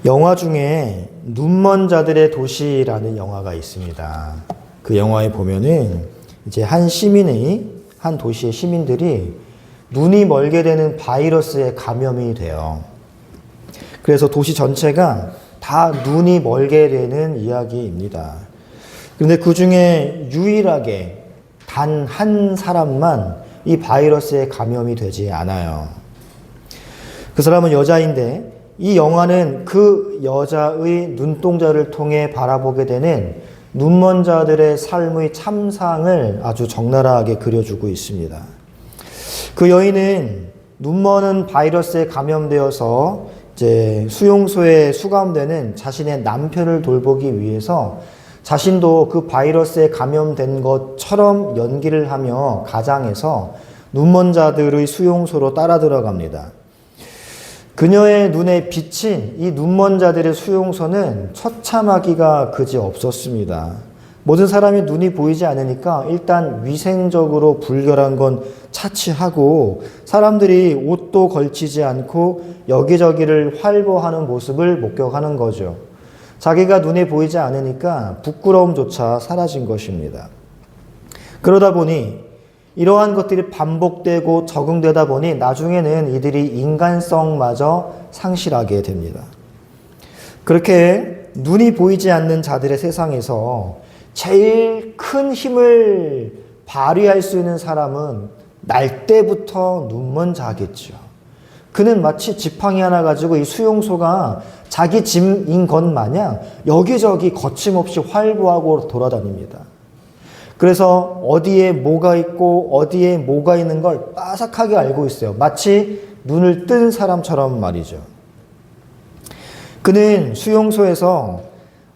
영화 중에 눈먼 자들의 도시라는 영화가 있습니다. 그 영화에 보면은 이제 한 도시의 시민들이 눈이 멀게 되는 바이러스에 감염이 돼요. 그래서 도시 전체가 다 눈이 멀게 되는 이야기입니다. 그런데 그 중에 유일하게 단 한 사람만 이 바이러스에 감염이 되지 않아요. 그 사람은 여자인데 이 영화는 그 여자의 눈동자를 통해 바라보게 되는 눈먼 자들의 삶의 참상을 아주 적나라하게 그려주고 있습니다. 그 여인은 눈먼 바이러스에 감염되어서 이제 수용소에 수감되는 자신의 남편을 돌보기 위해서 자신도 그 바이러스에 감염된 것처럼 연기를 하며 가장해서 눈먼 자들의 수용소로 따라 들어갑니다. 그녀의 눈에 비친 이 눈먼 자들의 수용소는 처참하기가 그지 없었습니다. 모든 사람이 눈이 보이지 않으니까 일단 위생적으로 불결한 건 차치하고 사람들이 옷도 걸치지 않고 여기저기를 활보하는 모습을 목격하는 거죠. 자기가 눈에 보이지 않으니까 부끄러움조차 사라진 것입니다. 그러다 보니 이러한 것들이 반복되고 적응되다 보니 나중에는 이들이 인간성마저 상실하게 됩니다. 그렇게 눈이 보이지 않는 자들의 세상에서 제일 큰 힘을 발휘할 수 있는 사람은 날 때부터 눈먼 자겠죠. 그는 마치 지팡이 하나 가지고 이 수용소가 자기 짐인 것 마냥 여기저기 거침없이 활보하고 돌아다닙니다. 그래서 어디에 뭐가 있고 어디에 뭐가 있는 걸 빠삭하게 알고 있어요. 마치 눈을 뜬 사람처럼 말이죠. 그는 수용소에서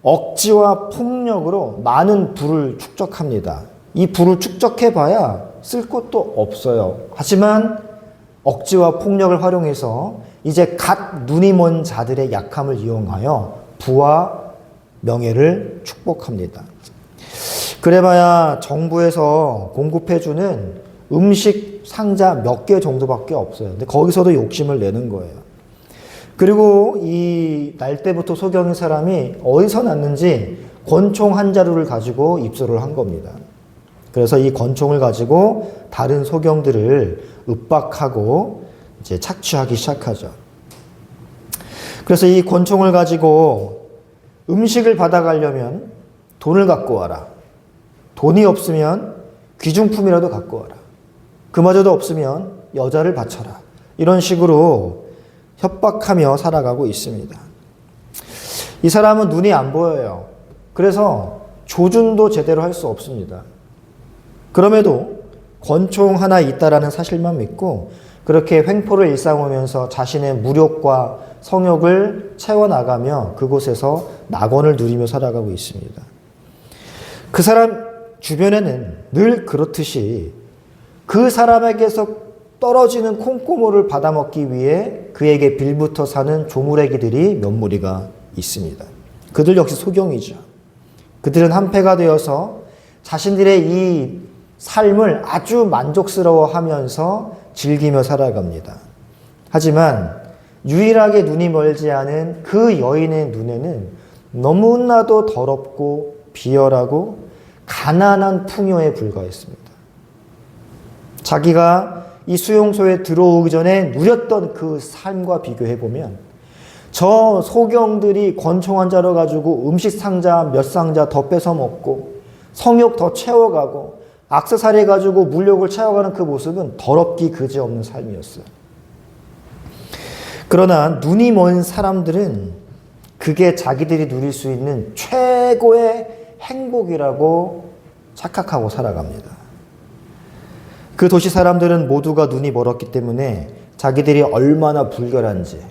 억지와 폭력으로 많은 부를 축적합니다. 이 부를 축적해봐야 쓸 것도 없어요. 하지만 억지와 폭력을 활용해서 이제 갓 눈이 먼 자들의 약함을 이용하여 부와 명예를 축복합니다. 그래봐야 정부에서 공급해주는 음식 상자 몇 개 정도밖에 없어요. 근데 거기서도 욕심을 내는 거예요. 그리고 이 날 때부터 소경인 사람이 어디서 났는지 권총 한 자루를 가지고 입소를 한 겁니다. 그래서 이 권총을 가지고 다른 소경들을 윽박하고 이제 착취하기 시작하죠. 그래서 이 권총을 가지고 음식을 받아가려면 돈을 갖고 와라. 돈이 없으면 귀중품이라도 갖고 와라. 그마저도 없으면 여자를 바쳐라. 이런 식으로 협박하며 살아가고 있습니다. 이 사람은 눈이 안 보여요. 그래서 조준도 제대로 할 수 없습니다. 그럼에도 권총 하나 있다라는 사실만 믿고 그렇게 횡포를 일삼으면서 자신의 무력과 성욕을 채워나가며 그곳에서 낙원을 누리며 살아가고 있습니다. 그 사람 주변에는 늘 그렇듯이 그 사람에게서 떨어지는 콩고물을 받아먹기 위해 그에게 빌붙어 사는 조무래기들이 몇 무리가 있습니다. 그들 역시 소경이죠. 그들은 한패가 되어서 자신들의 이 삶을 아주 만족스러워하면서 즐기며 살아갑니다. 하지만 유일하게 눈이 멀지 않은 그 여인의 눈에는 너무나도 더럽고 비열하고 가난한 풍요에 불과했습니다. 자기가 이 수용소에 들어오기 전에 누렸던 그 삶과 비교해보면 저 소경들이 권총 한 자루 가지고 음식 상자 몇 상자 더 뺏어 먹고 성욕 더 채워가고 액세서리 가지고 물욕을 채워가는 그 모습은 더럽기 그지없는 삶이었어요. 그러나 눈이 먼 사람들은 그게 자기들이 누릴 수 있는 최고의 행복이라고 착각하고 살아갑니다. 그 도시 사람들은 모두가 눈이 멀었기 때문에 자기들이 얼마나 불결한지,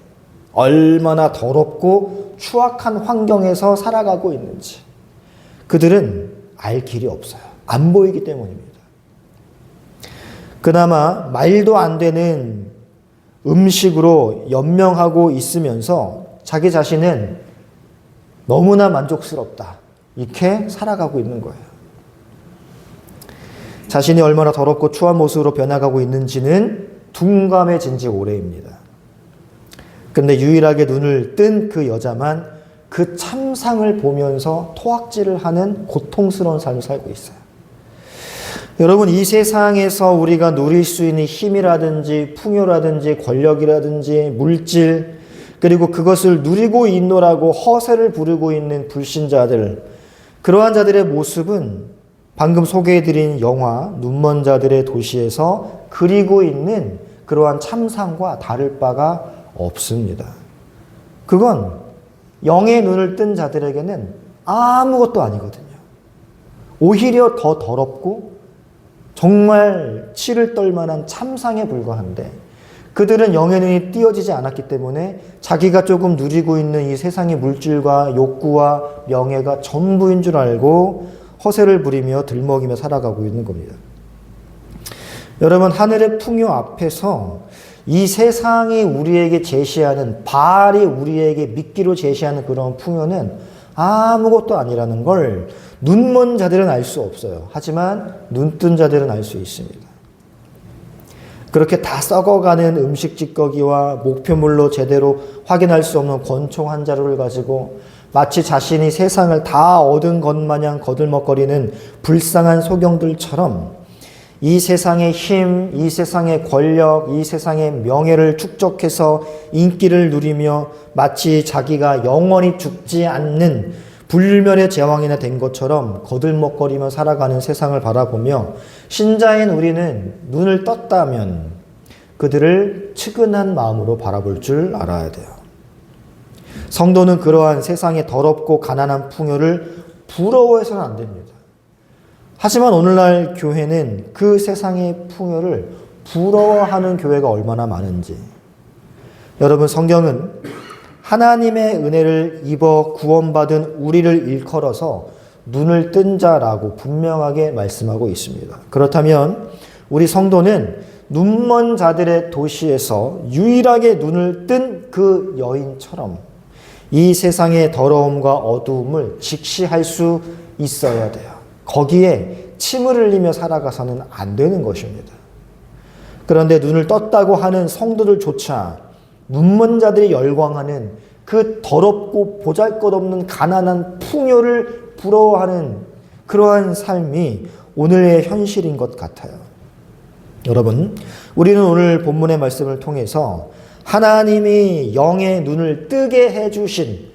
얼마나 더럽고 추악한 환경에서 살아가고 있는지 그들은 알 길이 없어요. 안 보이기 때문입니다. 그나마 말도 안 되는 음식으로 연명하고 있으면서 자기 자신은 너무나 만족스럽다. 이렇게 살아가고 있는 거예요. 자신이 얼마나 더럽고 추한 모습으로 변화가고 있는지는 둔감해진 지 오래입니다. 그런데 유일하게 눈을 뜬 그 여자만 그 참상을 보면서 토악질을 하는 고통스러운 삶을 살고 있어요. 여러분, 이 세상에서 우리가 누릴 수 있는 힘이라든지 풍요라든지 권력이라든지 물질, 그리고 그것을 누리고 있노라고 허세를 부르고 있는 불신자들, 그러한 자들의 모습은 방금 소개해드린 영화 눈먼 자들의 도시에서 그리고 있는 그러한 참상과 다를 바가 없습니다. 그건 영의 눈을 뜬 자들에게는 아무것도 아니거든요. 오히려 더 더럽고 정말 치를 떨만한 참상에 불과한데, 그들은 영의 눈이 띄어지지 않았기 때문에 자기가 조금 누리고 있는 이 세상의 물질과 욕구와 명예가 전부인 줄 알고 허세를 부리며 들먹이며 살아가고 있는 겁니다. 여러분, 하늘의 풍요 앞에서 이 세상이 우리에게 제시하는, 바알이 우리에게 믿기로 제시하는 그런 풍요는 아무것도 아니라는 걸 눈먼 자들은 알 수 없어요. 하지만 눈뜬 자들은 알 수 있습니다. 그렇게 다 썩어가는 음식 찌꺼기와 목표물로 제대로 확인할 수 없는 권총 한 자루를 가지고 마치 자신이 세상을 다 얻은 것 마냥 거들먹거리는 불쌍한 소경들처럼 이 세상의 힘, 이 세상의 권력, 이 세상의 명예를 축적해서 인기를 누리며 마치 자기가 영원히 죽지 않는 불멸의 제왕이나 된 것처럼 거들먹거리며 살아가는 세상을 바라보며 신자인 우리는 눈을 떴다면 그들을 측은한 마음으로 바라볼 줄 알아야 돼요. 성도는 그러한 세상의 더럽고 가난한 풍요를 부러워해서는 안 됩니다. 하지만 오늘날 교회는 그 세상의 풍요를 부러워하는 교회가 얼마나 많은지. 여러분, 성경은 하나님의 은혜를 입어 구원받은 우리를 일컬어서 눈을 뜬 자라고 분명하게 말씀하고 있습니다. 그렇다면 우리 성도는 눈먼 자들의 도시에서 유일하게 눈을 뜬 그 여인처럼 이 세상의 더러움과 어두움을 직시할 수 있어야 돼요. 거기에 침을 흘리며 살아가서는 안 되는 것입니다. 그런데 눈을 떴다고 하는 성도들조차 눈먼 자들이 열광하는 그 더럽고 보잘것없는 가난한 풍요를 부러워하는 그러한 삶이 오늘의 현실인 것 같아요. 여러분, 우리는 오늘 본문의 말씀을 통해서 하나님이 영의 눈을 뜨게 해주신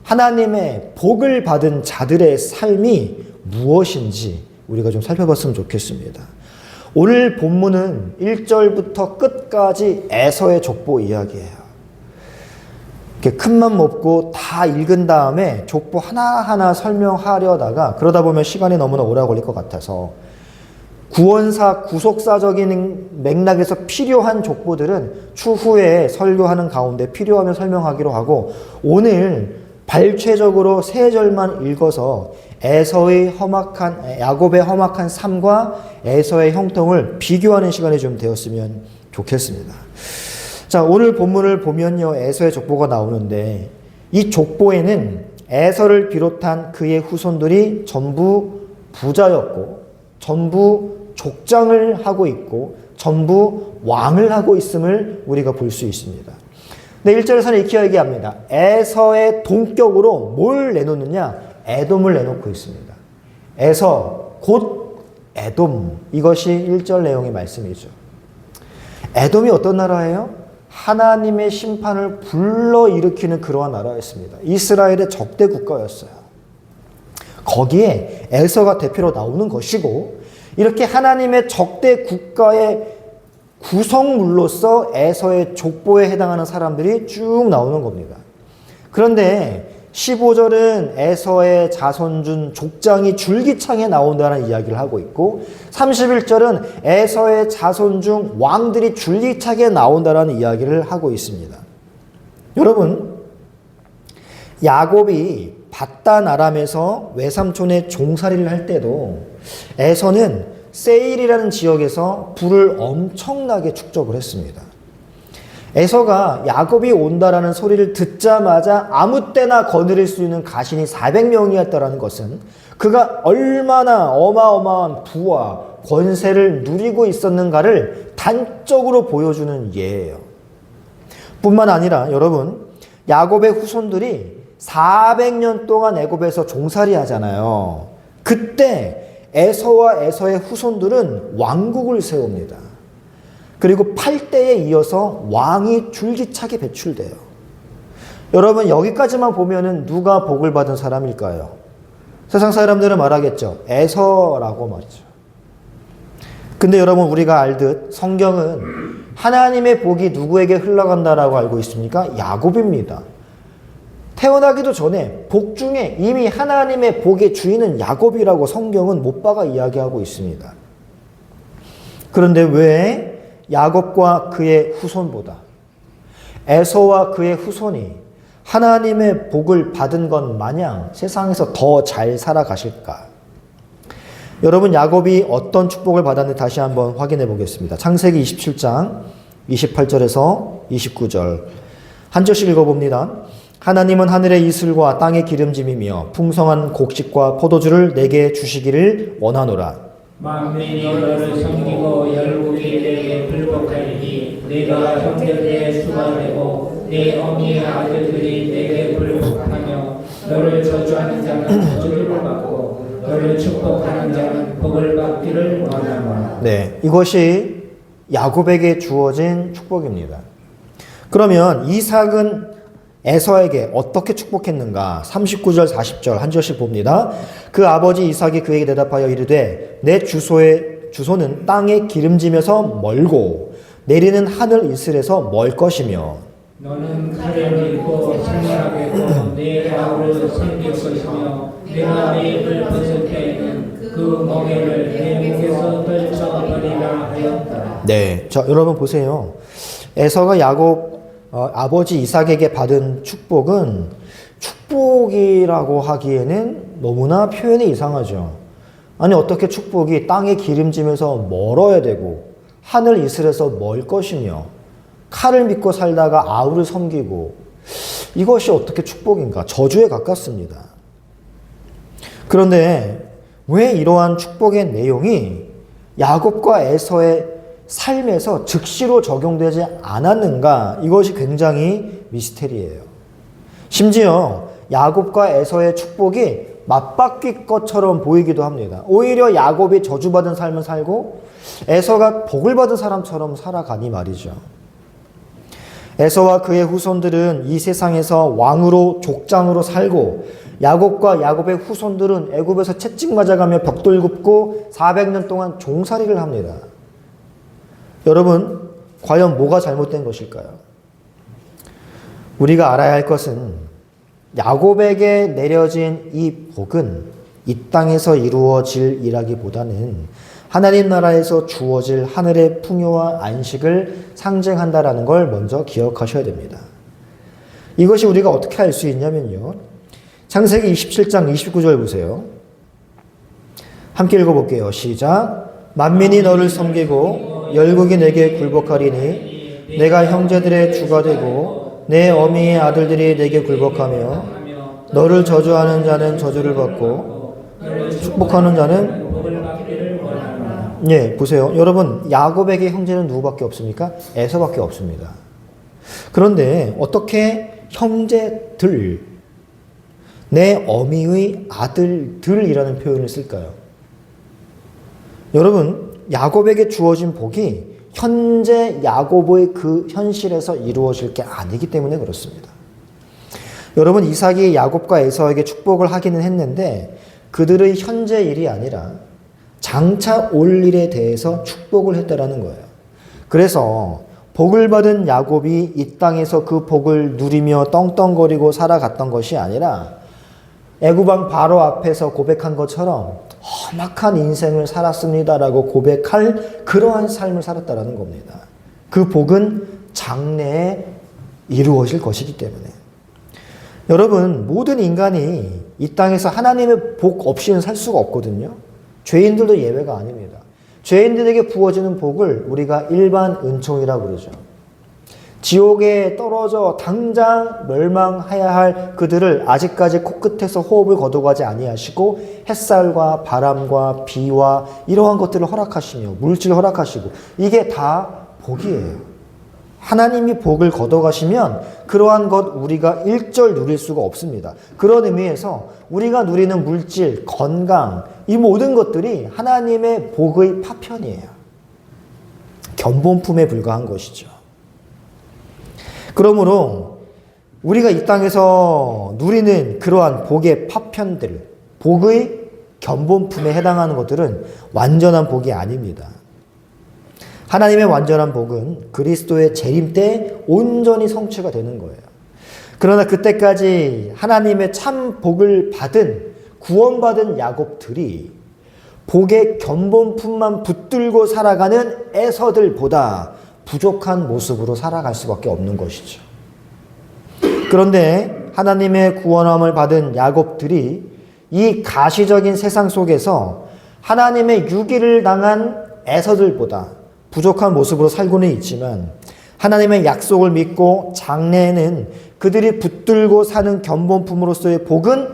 하나님의 복을 받은 자들의 삶이 무엇인지 우리가 좀 살펴봤으면 좋겠습니다. 오늘 본문은 1절부터 끝까지 에서의 족보 이야기예요. 이렇게 큰맘 먹고 다 읽은 다음에 족보 하나하나 설명하려다가 그러다 보면 시간이 너무나 오래 걸릴 것 같아서 구원사 구속사적인 맥락에서 필요한 족보들은 추후에 설교하는 가운데 필요하면 설명하기로 하고, 오늘 발췌적으로 3절만 읽어서 에서의 험악한, 야곱의 험악한 삶과 에서의 형통을 비교하는 시간이 좀 되었으면 좋겠습니다. 자, 오늘 본문을 보면요, 에서의 족보가 나오는데 이 족보에는 에서를 비롯한 그의 후손들이 전부 부자였고 전부 족장을 하고 있고 전부 왕을 하고 있음을 우리가 볼 수 있습니다. 네, 1절에서는 이렇게 얘기합니다. 에서의 동격으로 뭘 내놓느냐? 에돔을 내놓고 있습니다. 에서 곧 에돔, 이것이 1절 내용의 말씀이죠. 에돔이 어떤 나라예요? 하나님의 심판을 불러일으키는 그러한 나라였습니다. 이스라엘의 적대 국가였어요. 거기에 에서가 대표로 나오는 것이고, 이렇게 하나님의 적대 국가의 구성물로서 에서의 족보에 해당하는 사람들이 쭉 나오는 겁니다. 그런데 15절은 에서의 자손 중 족장이 줄기차게 나온다는 이야기를 하고 있고, 31절은 에서의 자손 중 왕들이 줄기차게 나온다는 이야기를 하고 있습니다. 여러분, 야곱이 밧단 아람에서 외삼촌의 종살이를 할 때도 에서는 세일이라는 지역에서 부를 엄청나게 축적을 했습니다. 에서가 야곱이 온다라는 소리를 듣자마자 아무 때나 거느릴 수 있는 가신이 400명이었다는 것은 그가 얼마나 어마어마한 부와 권세를 누리고 있었는가를 단적으로 보여주는 예예요. 뿐만 아니라 여러분, 야곱의 후손들이 400년 동안 애굽에서 종살이 하잖아요. 그때 에서와 에서의 후손들은 왕국을 세웁니다. 그리고 8대에 이어서 왕이 줄기차게 배출돼요. 여러분, 여기까지만 보면은 누가 복을 받은 사람일까요? 세상 사람들은 말하겠죠. 에서라고 말이죠. 근데 여러분, 우리가 알듯 성경은 하나님의 복이 누구에게 흘러간다라고 알고 있습니까? 야곱입니다. 태어나기도 전에 복 중에 이미 하나님의 복의 주인은 야곱이라고 성경은 못 박아 이야기하고 있습니다. 그런데 왜 야곱과 그의 후손보다 에서와 그의 후손이 하나님의 복을 받은 것 마냥 세상에서 더 잘 살아가실까? 여러분, 야곱이 어떤 축복을 받았는지 다시 한번 확인해 보겠습니다. 창세기 27장 28절에서 29절 한 절씩 읽어봅니다. 하나님은 하늘의 이슬과 땅의 기름짐이며 풍성한 곡식과 포도주를 내게 주시기를 원하노라. 만민이 너를 섬기고 열국이 내게 불복하리니 내가 형제들의 수가 되고 내 어미의 아들들이 내게 불복하며 너를 저주하는 자는 저주를 받고 너를 축복하는 자는 복을 받기를 원하노라. 네, 이것이 야곱에게 주어진 축복입니다. 그러면 이삭은 에서에게 어떻게 축복했는가? 39절 40절 한 절씩 봅니다. 그 아버지 이삭이 그에게 대답하여 이르되 내 주소는 땅에 기름지면서 멀고 내리는 하늘 이슬에서 멀 것이며 너는 칼을 믿고 생활하겠고 내 아우를 섬길 것이며 내가 내 입을 벗을 때에는 그 멍에를 내 목에서 떨쳐버리라 하였다. 네, 자 여러분 보세요. 에서가 야곱 아버지 이삭에게 받은 축복은 축복이라고 하기에는 너무나 표현이 이상하죠. 아니 어떻게 축복이 땅에 기름지면서 멀어야 되고 하늘 이슬에서 멀 것이며 칼을 믿고 살다가 아우를 섬기고 이것이 어떻게 축복인가? 저주에 가깝습니다. 그런데 왜 이러한 축복의 내용이 야곱과 에서의 삶에서 즉시로 적용되지 않았는가? 이것이 굉장히 미스테리예요. 심지어 야곱과 에서의 축복이 맞바뀔 것처럼 보이기도 합니다. 오히려 야곱이 저주받은 삶을 살고 에서가 복을 받은 사람처럼 살아가니 말이죠. 에서와 그의 후손들은 이 세상에서 왕으로 족장으로 살고 야곱과 야곱의 후손들은 애굽에서 채찍 맞아가며 벽돌 굽고 400년 동안 종살이를 합니다. 여러분, 과연 뭐가 잘못된 것일까요? 우리가 알아야 할 것은 야곱에게 내려진 이 복은 이 땅에서 이루어질 일하기보다는 하나님 나라에서 주어질 하늘의 풍요와 안식을 상징한다라는 걸 먼저 기억하셔야 됩니다. 이것이 우리가 어떻게 알 수 있냐면요. 창세기 27장 29절 보세요. 함께 읽어볼게요. 시작. 만민이 너를 섬기고 열국이 내게 굴복하리니 내가 형제들의 주가 되고 내 어미의 아들들이 내게 굴복하며 너를 저주하는 자는 저주를 받고 축복하는 자는 보세요. 여러분, 야곱에게 형제는 누구밖에 없습니까? 에서밖에 없습니다. 그런데 어떻게 형제들, 내 어미의 아들들이라는 표현을 쓸까요? 여러분, 야곱에게 주어진 복이 현재 야곱의 그 현실에서 이루어질 게 아니기 때문에 그렇습니다. 여러분, 이삭이 야곱과 에서에게 축복을 하기는 했는데 그들의 현재 일이 아니라 장차 올 일에 대해서 축복을 했다라는 거예요. 그래서 복을 받은 야곱이 이 땅에서 그 복을 누리며 떵떵거리고 살아갔던 것이 아니라 애굽왕 바로 앞에서 고백한 것처럼 험악한 인생을 살았습니다라고 고백할 그러한 삶을 살았다라는 겁니다. 그 복은 장래에 이루어질 것이기 때문에. 여러분, 모든 인간이 이 땅에서 하나님의 복 없이는 살 수가 없거든요. 죄인들도 예외가 아닙니다. 죄인들에게 부어지는 복을 우리가 일반 은총이라고 그러죠. 지옥에 떨어져 당장 멸망해야 할 그들을 아직까지 코끝에서 호흡을 거둬가지 아니하시고 햇살과 바람과 비와 이러한 것들을 허락하시며 물질을 허락하시고 이게 다 복이에요. 하나님이 복을 걷어가시면 그러한 것 우리가 일절 누릴 수가 없습니다. 그런 의미에서 우리가 누리는 물질, 건강, 이 모든 것들이 하나님의 복의 파편이에요. 견본품에 불과한 것이죠. 그러므로 우리가 이 땅에서 누리는 그러한 복의 파편들, 복의 견본품에 해당하는 것들은 완전한 복이 아닙니다. 하나님의 완전한 복은 그리스도의 재림 때 온전히 성취가 되는 거예요. 그러나 그때까지 하나님의 참 복을 받은, 구원받은 야곱들이 복의 견본품만 붙들고 살아가는 에서들보다 부족한 모습으로 살아갈 수밖에 없는 것이죠. 그런데 하나님의 구원함을 받은 야곱들이 이 가시적인 세상 속에서 하나님의 유기를 당한 에서들보다 부족한 모습으로 살고는 있지만 하나님의 약속을 믿고 장래에는 그들이 붙들고 사는 견본품으로서의 복은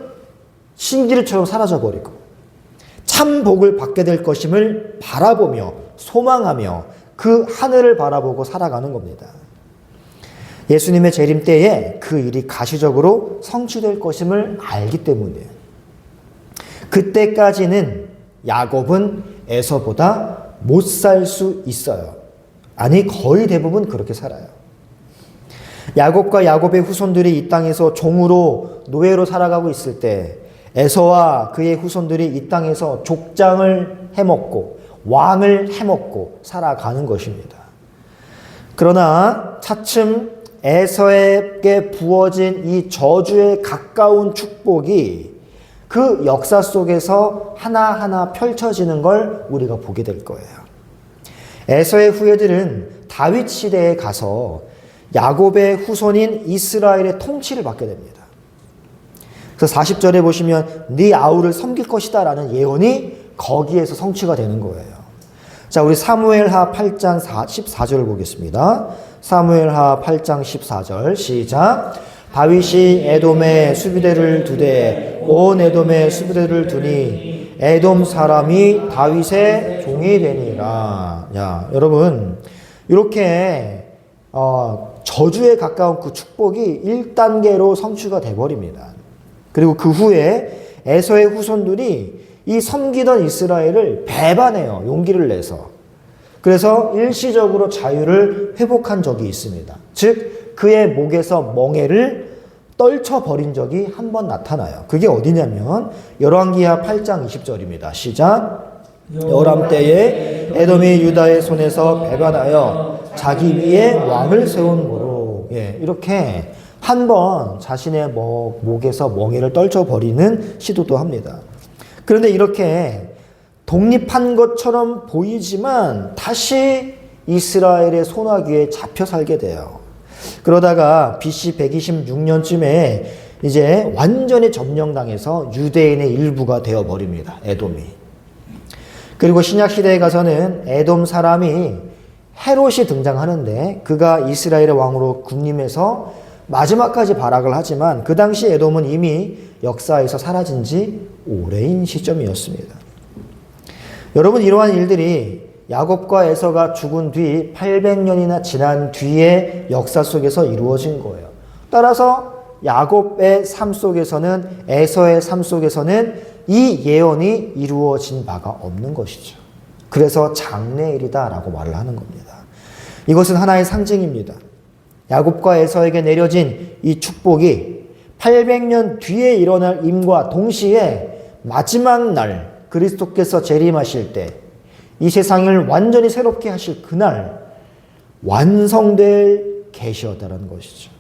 신기루처럼 사라져버리고 참 복을 받게 될 것임을 바라보며 소망하며 그 하늘을 바라보고 살아가는 겁니다. 예수님의 재림 때에 그 일이 가시적으로 성취될 것임을 알기 때문이에요. 그때까지는 야곱은 에서보다 못 살 수 있어요. 아니, 거의 대부분 그렇게 살아요. 야곱과 야곱의 후손들이 이 땅에서 종으로 노예로 살아가고 있을 때 에서와 그의 후손들이 이 땅에서 족장을 해먹고 왕을 해먹고 살아가는 것입니다. 그러나 차츰 에서에게 부어진 이 저주에 가까운 축복이 그 역사 속에서 하나하나 펼쳐지는 걸 우리가 보게 될 거예요. 에서의 후예들은 다윗 시대에 가서 야곱의 후손인 이스라엘의 통치를 받게 됩니다. 그래서 40절에 보시면 네 아우를 섬길 것이다 라는 예언이 거기에서 성취가 되는 거예요. 자, 우리 사무엘하 8장 14절을 보겠습니다. 사무엘하 8장 14절 시작. 다윗이 에돔에 수비대를 두되 온 에돔에 수비대를 두니 에돔 사람이 다윗의 종이 되니라. 야, 여러분, 이렇게 저주에 가까운 그 축복이 1단계로 성취가 돼버립니다. 그리고 그 후에 에서의 후손들이 이 섬기던 이스라엘을 배반해요. 용기를 내서. 그래서 일시적으로 자유를 회복한 적이 있습니다. 즉 그의 목에서 멍에를 떨쳐버린 적이 한 번 나타나요. 그게 어디냐면 열왕기하 8장 20절입니다. 시작. 여람 때에 에돔이 유다의 손에서 배반하여 자기 위에 왕을 세운므로. 예, 이렇게 한 번 자신의 목에서 멍에를 떨쳐버리는 시도도 합니다. 그런데 이렇게 독립한 것처럼 보이지만 다시 이스라엘의 손아귀에 잡혀 살게 돼요. 그러다가 BC 126년쯤에 이제 완전히 점령당해서 유대인의 일부가 되어버립니다. 에돔이. 그리고 신약시대에 가서는 에돔 사람이 헤롯이 등장하는데 그가 이스라엘의 왕으로 군림해서 마지막까지 발악을 하지만 그 당시 에돔은 이미 역사에서 사라진 지 오래인 시점이었습니다. 여러분, 이러한 일들이 야곱과 에서가 죽은 뒤 800년이나 지난 뒤의 역사 속에서 이루어진 거예요. 따라서 야곱의 삶 속에서는, 에서의 삶 속에서는 이 예언이 이루어진 바가 없는 것이죠. 그래서 장래일이다라고 말을 하는 겁니다. 이것은 하나의 상징입니다. 야곱과 에서에게 내려진 이 축복이 800년 뒤에 일어날 임과 동시에 마지막 날 그리스도께서 재림하실 때 이 세상을 완전히 새롭게 하실 그날 완성될 계시였다는 것이죠.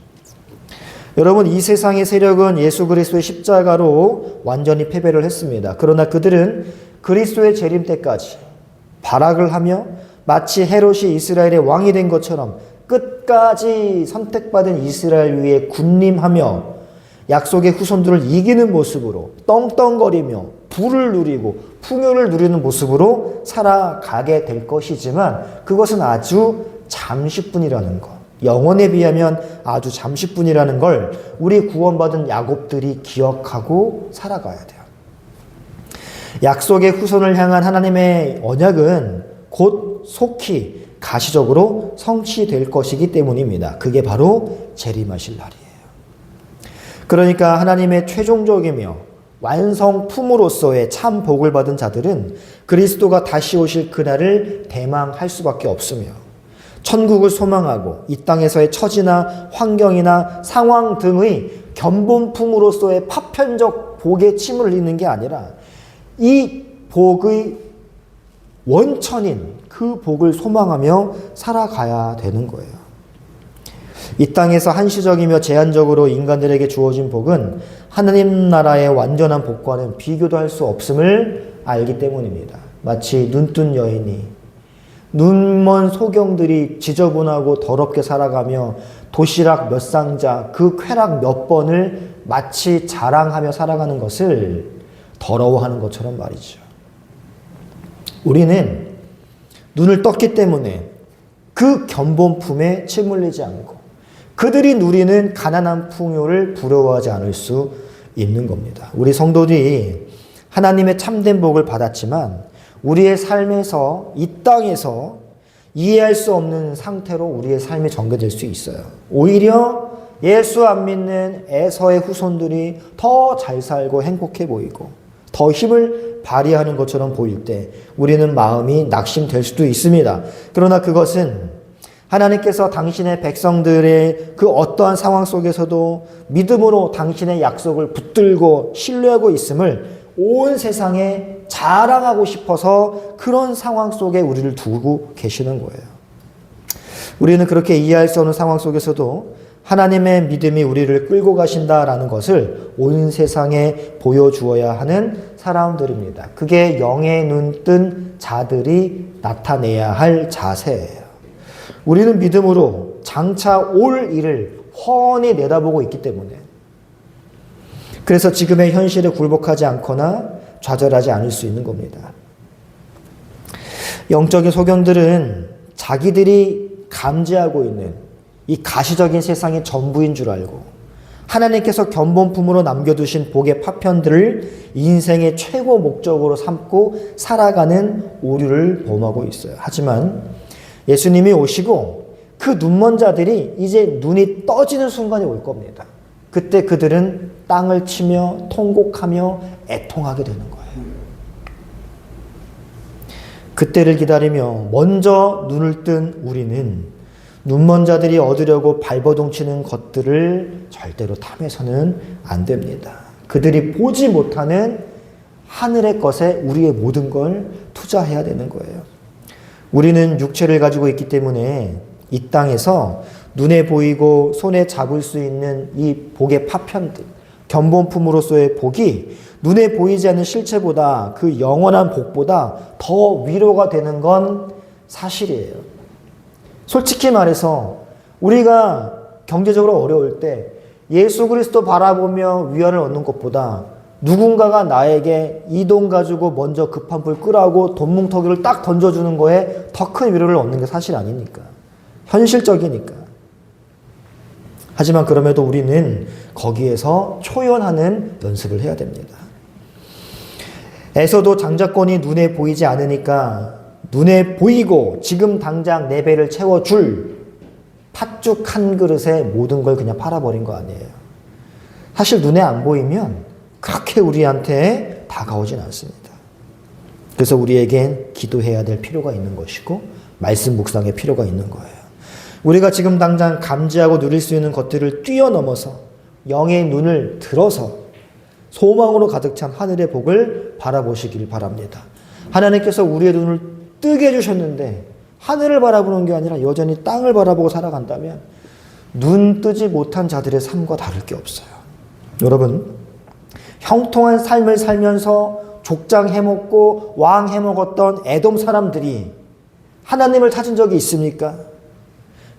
여러분, 이 세상의 세력은 예수 그리스도의 십자가로 완전히 패배를 했습니다. 그러나 그들은 그리스도의 재림 때까지 발악을 하며 마치 헤롯이 이스라엘의 왕이 된 것처럼 끝까지 선택받은 이스라엘 위에 군림하며 약속의 후손들을 이기는 모습으로 떵떵거리며 부를 누리고 풍요를 누리는 모습으로 살아가게 될 것이지만 그것은 아주 잠시뿐이라는 것, 영원에 비하면 아주 잠시뿐이라는 걸 우리 구원받은 야곱들이 기억하고 살아가야 돼요. 약속의 후손을 향한 하나님의 언약은 곧 속히 가시적으로 성취될 것이기 때문입니다. 그게 바로 재림하실 날이에요. 그러니까 하나님의 최종적이며 완성품으로서의 참 복을 받은 자들은 그리스도가 다시 오실 그날을 대망할 수밖에 없으며 천국을 소망하고 이 땅에서의 처지나 환경이나 상황 등의 견본품으로서의 파편적 복에 침을 흘리는 게 아니라 이 복의 원천인 그 복을 소망하며 살아가야 되는 거예요. 이 땅에서 한시적이며 제한적으로 인간들에게 주어진 복은 하나님 나라의 완전한 복과는 비교도 할 수 없음을 알기 때문입니다. 마치 눈뜬 여인이 눈먼 소경들이 지저분하고 더럽게 살아가며 도시락 몇 상자, 그 쾌락 몇 번을 마치 자랑하며 살아가는 것을 더러워하는 것처럼 말이죠. 우리는 눈을 떴기 때문에 그 견본품에 침 흘리지 않고 그들이 누리는 가난한 풍요를 부러워하지 않을 수 있는 겁니다. 우리 성도들이 하나님의 참된 복을 받았지만 우리의 삶에서 이 땅에서 이해할 수 없는 상태로 우리의 삶이 전개될 수 있어요. 오히려 예수 안 믿는 에서의 후손들이 더 잘 살고 행복해 보이고 더 힘을 발휘하는 것처럼 보일 때 우리는 마음이 낙심될 수도 있습니다. 그러나 그것은 하나님께서 당신의 백성들의 그 어떠한 상황 속에서도 믿음으로 당신의 약속을 붙들고 신뢰하고 있음을 온 세상에 자랑하고 싶어서 그런 상황 속에 우리를 두고 계시는 거예요. 우리는 그렇게 이해할 수 없는 상황 속에서도 하나님의 믿음이 우리를 끌고 가신다라는 것을 온 세상에 보여주어야 하는 사람들입니다. 그게 영의 눈 뜬 자들이 나타내야 할 자세예요. 우리는 믿음으로 장차 올 일을 훤히 내다보고 있기 때문에 그래서 지금의 현실에 굴복하지 않거나 좌절하지 않을 수 있는 겁니다. 영적인 소경들은 자기들이 감지하고 있는 이 가시적인 세상이 전부인 줄 알고 하나님께서 견본품으로 남겨두신 복의 파편들을 인생의 최고 목적으로 삼고 살아가는 오류를 범하고 있어요. 하지만 예수님이 오시고 그 눈먼 자들이 이제 눈이 떠지는 순간이 올 겁니다. 그때 그들은 땅을 치며 통곡하며 애통하게 되는 거예요. 그때를 기다리며 먼저 눈을 뜬 우리는 눈먼 자들이 얻으려고 발버둥치는 것들을 절대로 탐해서는 안 됩니다. 그들이 보지 못하는 하늘의 것에 우리의 모든 걸 투자해야 되는 거예요. 우리는 육체를 가지고 있기 때문에 이 땅에서 눈에 보이고 손에 잡을 수 있는 이 복의 파편들, 견본품으로서의 복이 눈에 보이지 않는 실체보다 그 영원한 복보다 더 위로가 되는 건 사실이에요. 솔직히 말해서 우리가 경제적으로 어려울 때 예수 그리스도 바라보며 위안을 얻는 것보다 누군가가 나에게 이 돈 가지고 먼저 급한 불 끄라고 돈뭉텅이를 딱 던져주는 거에 더 큰 위로를 얻는 게 사실 아니니까. 현실적이니까. 하지만 그럼에도 우리는 거기에서 초연하는 연습을 해야 됩니다. 에서도 장자권이 눈에 보이지 않으니까 눈에 보이고 지금 당장 내 배를 채워줄 팥죽 한 그릇에 모든 걸 그냥 팔아버린 거 아니에요. 사실 눈에 안 보이면 그렇게 우리한테 다가오진 않습니다. 그래서 우리에겐 기도해야 될 필요가 있는 것이고 말씀 묵상의 필요가 있는 거예요. 우리가 지금 당장 감지하고 누릴 수 있는 것들을 뛰어넘어서 영의 눈을 들어서 소망으로 가득 찬 하늘의 복을 바라보시길 바랍니다. 하나님께서 우리의 눈을 뜨게 해주셨는데 하늘을 바라보는 게 아니라 여전히 땅을 바라보고 살아간다면 눈 뜨지 못한 자들의 삶과 다를 게 없어요. 여러분, 형통한 삶을 살면서 족장 해먹고 왕 해먹었던 에돔 사람들이 하나님을 찾은 적이 있습니까?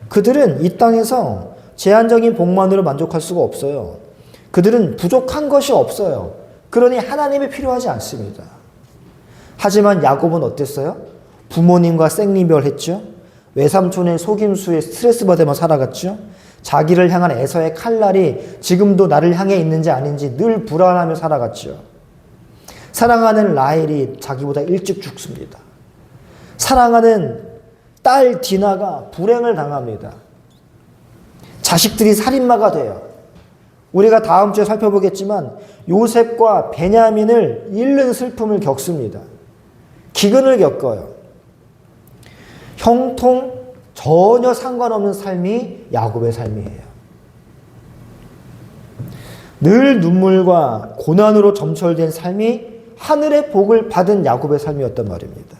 그들은 이 땅에서 제한적인 복만으로 만족할 수가 없어요. 그들은 부족한 것이 없어요. 그러니 하나님이 필요하지 않습니다. 하지만 야곱은 어땠어요? 부모님과 생리별했죠. 외삼촌의 속임수에 스트레스 받으며 살아갔죠. 자기를 향한 에서의 칼날이 지금도 나를 향해 있는지 아닌지 늘 불안하며 살아갔죠. 사랑하는 라헬이 자기보다 일찍 죽습니다. 사랑하는 딸 디나가 불행을 당합니다. 자식들이 살인마가 돼요. 우리가 다음 주에 살펴보겠지만 요셉과 베냐민을 잃는 슬픔을 겪습니다. 기근을 겪어요. 형통 전혀 상관없는 삶이 야곱의 삶이에요. 늘 눈물과 고난으로 점철된 삶이 하늘의 복을 받은 야곱의 삶이었단 말입니다.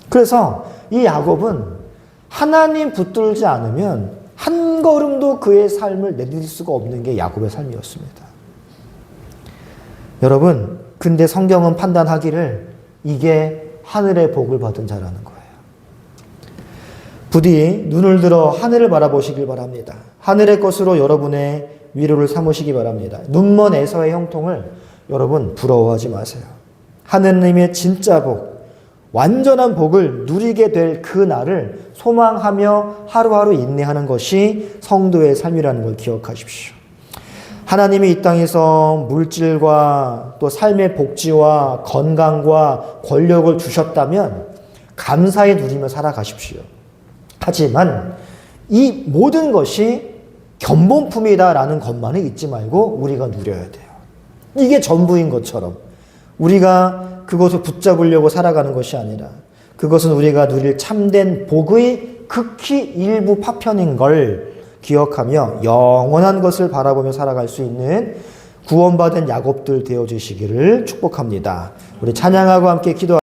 그래서 이 야곱은 하나님 붙들지 않으면 한 걸음도 그의 삶을 내디딜 수가 없는 게 야곱의 삶이었습니다. 여러분, 근데 성경은 판단하기를 이게 하늘의 복을 받은 자라는 거예요. 부디 눈을 들어 하늘을 바라보시길 바랍니다. 하늘의 것으로 여러분의 위로를 삼으시기 바랍니다. 눈먼 에서의 형통을 여러분 부러워하지 마세요. 하느님의 진짜 복, 완전한 복을 누리게 될 그 날을 소망하며 하루하루 인내하는 것이 성도의 삶이라는 걸 기억하십시오. 하나님이 이 땅에서 물질과 또 삶의 복지와 건강과 권력을 주셨다면 감사히 누리며 살아가십시오. 하지만 이 모든 것이 견본품이다라는 것만은 잊지 말고 우리가 누려야 돼요. 이게 전부인 것처럼 우리가 그것을 붙잡으려고 살아가는 것이 아니라 그것은 우리가 누릴 참된 복의 극히 일부 파편인 걸 기억하며 영원한 것을 바라보며 살아갈 수 있는 구원받은 야곱들 되어주시기를 축복합니다. 우리 찬양하고 함께 기도합니다.